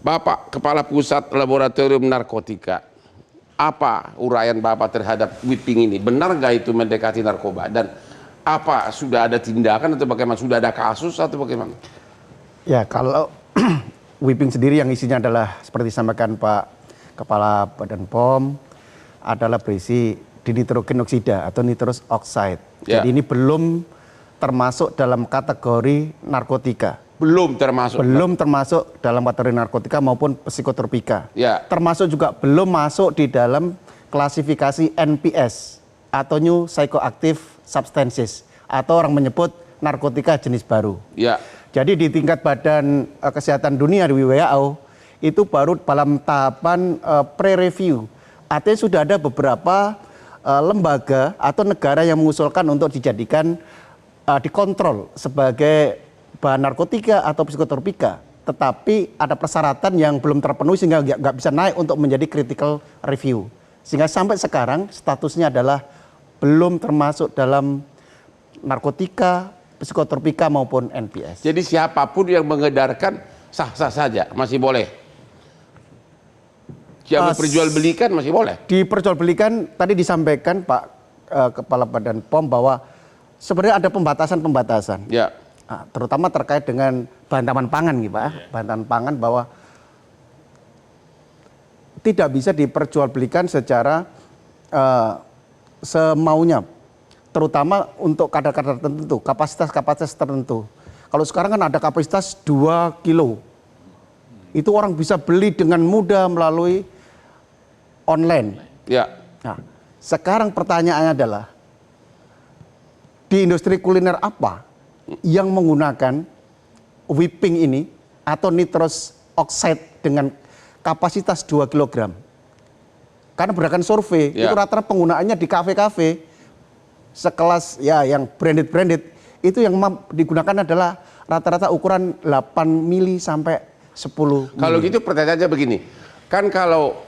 Bapak Kepala Pusat Laboratorium Narkotika, apa uraian Bapak terhadap whipping ini? Benar nggak itu mendekati narkoba? Dan apa sudah ada tindakan atau bagaimana? Sudah ada kasus atau bagaimana? Ya, kalau whipping sendiri yang isinya adalah seperti disampaikan Pak Kepala Badan POM adalah berisi dinitrogen oksida atau nitrous oxide. Ya. Jadi ini belum termasuk dalam kategori narkotika. Belum termasuk. Belum termasuk dalam kategori narkotika maupun psikotropika. Ya. Termasuk juga belum masuk di dalam klasifikasi NPS atau New Psychoactive Substances atau orang menyebut narkotika jenis baru. Ya. Jadi di tingkat Badan Kesehatan Dunia di WHO itu baru dalam tahapan pre-review. Artinya sudah ada beberapa lembaga atau negara yang mengusulkan untuk dijadikan dikontrol sebagai bahan narkotika atau psikotropika, tetapi ada persyaratan yang belum terpenuhi sehingga nggak bisa naik untuk menjadi critical review. Sehingga sampai sekarang statusnya adalah belum termasuk dalam narkotika, psikotropika maupun NPS. Jadi siapapun yang mengedarkan sah-sah saja, masih boleh. Yang diperjualbelikan masih boleh. Diperjualbelikan tadi disampaikan Pak Kepala Badan POM bahwa sebenarnya ada pembatasan-pembatasan. Ya. Nah, terutama terkait dengan bahan pangan gitu Pak, bahan pangan bahwa tidak bisa diperjualbelikan secara semaunya, terutama untuk kadar-kadar tertentu, kapasitas-kapasitas tertentu. Kalau sekarang kan ada kapasitas 2 kilo, itu orang bisa beli dengan mudah melalui online. Ya. Nah, sekarang pertanyaannya adalah di industri kuliner apa yang menggunakan whipping ini atau nitrous oxide dengan kapasitas 2 kg. Karena berdasarkan survei, itu rata-rata penggunaannya di kafe-kafe sekelas ya yang branded itu yang digunakan adalah rata-rata ukuran 8 mili sampai 10 mili. Kalau gitu pertanyaannya begini, kan kalau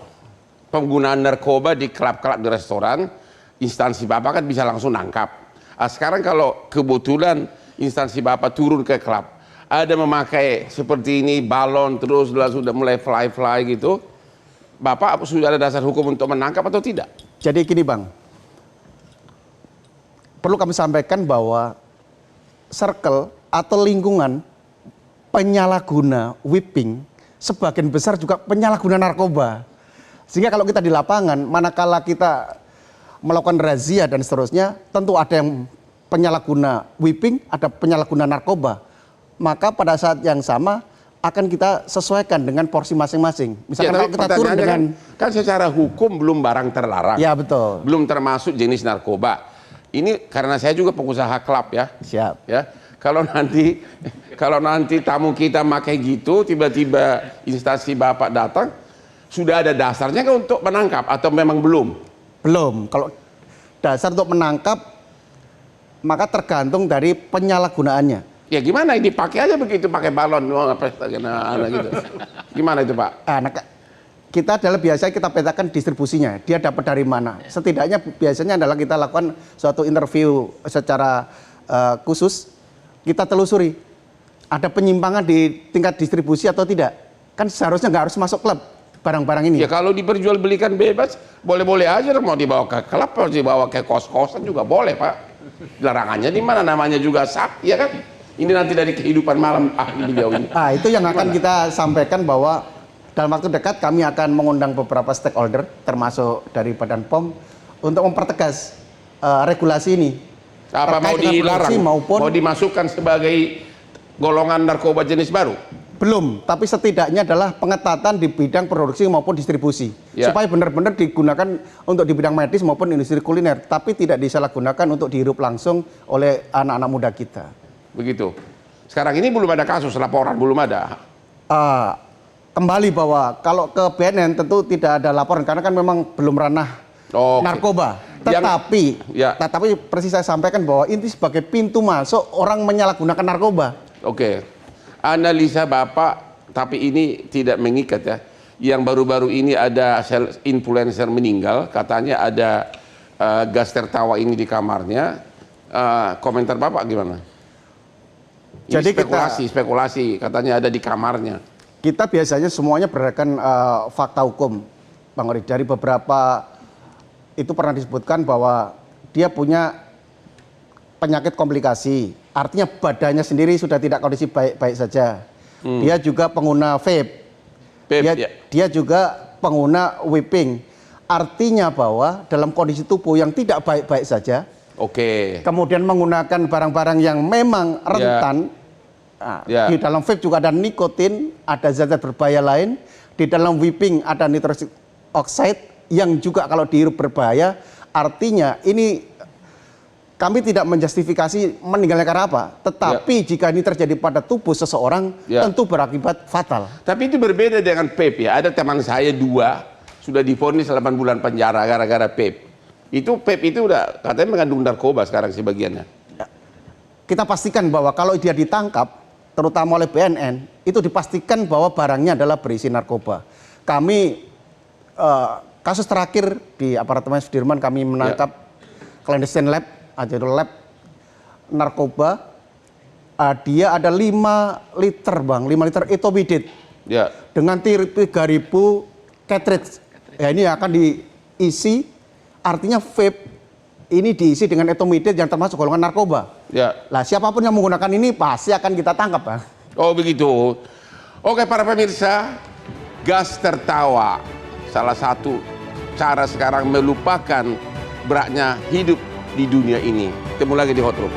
penggunaan narkoba di klub-klub di restoran, instansi Bapak kan bisa langsung nangkap. Nah, sekarang kalau kebetulan instansi Bapak turun ke klub, ada memakai seperti ini balon terus sudah mulai fly gitu, Bapak sudah ada dasar hukum untuk menangkap atau tidak? Jadi gini Bang, perlu kami sampaikan bahwa circle atau lingkungan penyalahguna whipping sebagian besar juga penyalahguna narkoba. Sehingga kalau kita di lapangan, manakala kita melakukan razia dan seterusnya, tentu ada yang penyalahguna whipping, ada penyalahguna narkoba. Maka pada saat yang sama akan kita sesuaikan dengan porsi masing-masing. Misalkan kalau kita turun dengan kan secara hukum belum barang terlarang. Ya betul. Belum termasuk jenis narkoba. Ini karena saya juga pengusaha klub ya. Siap. Ya. Kalau nanti tamu kita pakai gitu, tiba-tiba instansi Bapak datang, sudah ada dasarnya kan untuk menangkap atau memang belum? Belum. Kalau dasar untuk menangkap maka tergantung dari penyalahgunaannya. Ya gimana, dipakai aja begitu, pakai balon gitu. Gimana itu Pak? Kita adalah biasanya kita petakan distribusinya, dia dapat dari mana. Setidaknya biasanya adalah kita lakukan suatu interview secara khusus, kita telusuri ada penyimpangan di tingkat distribusi atau tidak. Kan seharusnya nggak harus masuk klub barang-barang ini. Ya kalau diperjualbelikan bebas, boleh-boleh aja, mau dibawa ke klub, mau dibawa ke kos-kosan juga boleh Pak. Larangannya di mana, namanya juga sah, ya kan? Ini nanti dari kehidupan malam ahli beliau ini. Nah, itu yang akan kita sampaikan bahwa dalam waktu dekat kami akan mengundang beberapa stakeholder termasuk dari Badan POM untuk mempertegas regulasi ini. Apa mau dilarang, mau dimasukkan sebagai golongan narkoba jenis baru? Belum, tapi setidaknya adalah pengetatan di bidang produksi maupun distribusi. Ya. Supaya benar-benar digunakan untuk di bidang medis maupun industri kuliner, tapi tidak disalahgunakan untuk dihirup langsung oleh anak-anak muda kita. Begitu. Sekarang ini belum ada kasus, laporan belum ada. Kembali bahwa kalau ke BNN tentu tidak ada laporan karena kan memang belum ranah narkoba. Tetapi persis saya sampaikan bahwa ini sebagai pintu masuk orang menyalahgunakan narkoba. Oke. Analisa Bapak, tapi ini tidak mengikat ya. Yang baru-baru ini ada influencer meninggal, katanya ada gas tertawa ini di kamarnya. Komentar Bapak gimana? Jadi spekulasi katanya ada di kamarnya. Kita biasanya semuanya berdasarkan fakta hukum, Bang Ori. Dari beberapa itu pernah disebutkan bahwa dia punya penyakit komplikasi. Artinya badannya sendiri sudah tidak kondisi baik-baik saja. Dia juga pengguna vape. Dia juga pengguna vaping. Artinya bahwa dalam kondisi tubuh yang tidak baik-baik saja, kemudian menggunakan barang-barang yang memang rentan. Di dalam vape juga ada nikotin, ada zat-zat berbahaya lain. Di dalam vaping ada nitrous oxide yang juga kalau dihirup berbahaya. Artinya ini kami tidak menjustifikasi meninggalnya karena apa. Tetapi jika ini terjadi pada tubuh seseorang, tentu berakibat fatal. Tapi itu berbeda dengan vape ya. Ada teman saya 2 sudah divonis 8 bulan penjara gara-gara vape. Itu vape itu udah katanya mengandung narkoba sekarang sebagiannya. Kita pastikan bahwa kalau dia ditangkap, terutama oleh BNN, itu dipastikan bahwa barangnya adalah berisi narkoba. Kami kasus terakhir di apartemen Sudirman kami menangkap clandestine lab, atau lab narkoba. Dia ada 5 liter bang, 5 liter etomidate dengan 3.000 cartridge. Ya ini akan diisi, artinya vape ini diisi dengan etomidate yang termasuk golongan narkoba. Lah siapapun yang menggunakan ini pasti akan kita tangkap bang. Oh begitu. Oke para pemirsa, gas tertawa salah satu cara sekarang melupakan beratnya hidup di dunia ini. Ketemu lagi di Hot Room.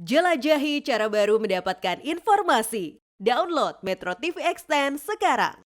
Jelajahi cara baru mendapatkan informasi. Download Metro TV Extend sekarang.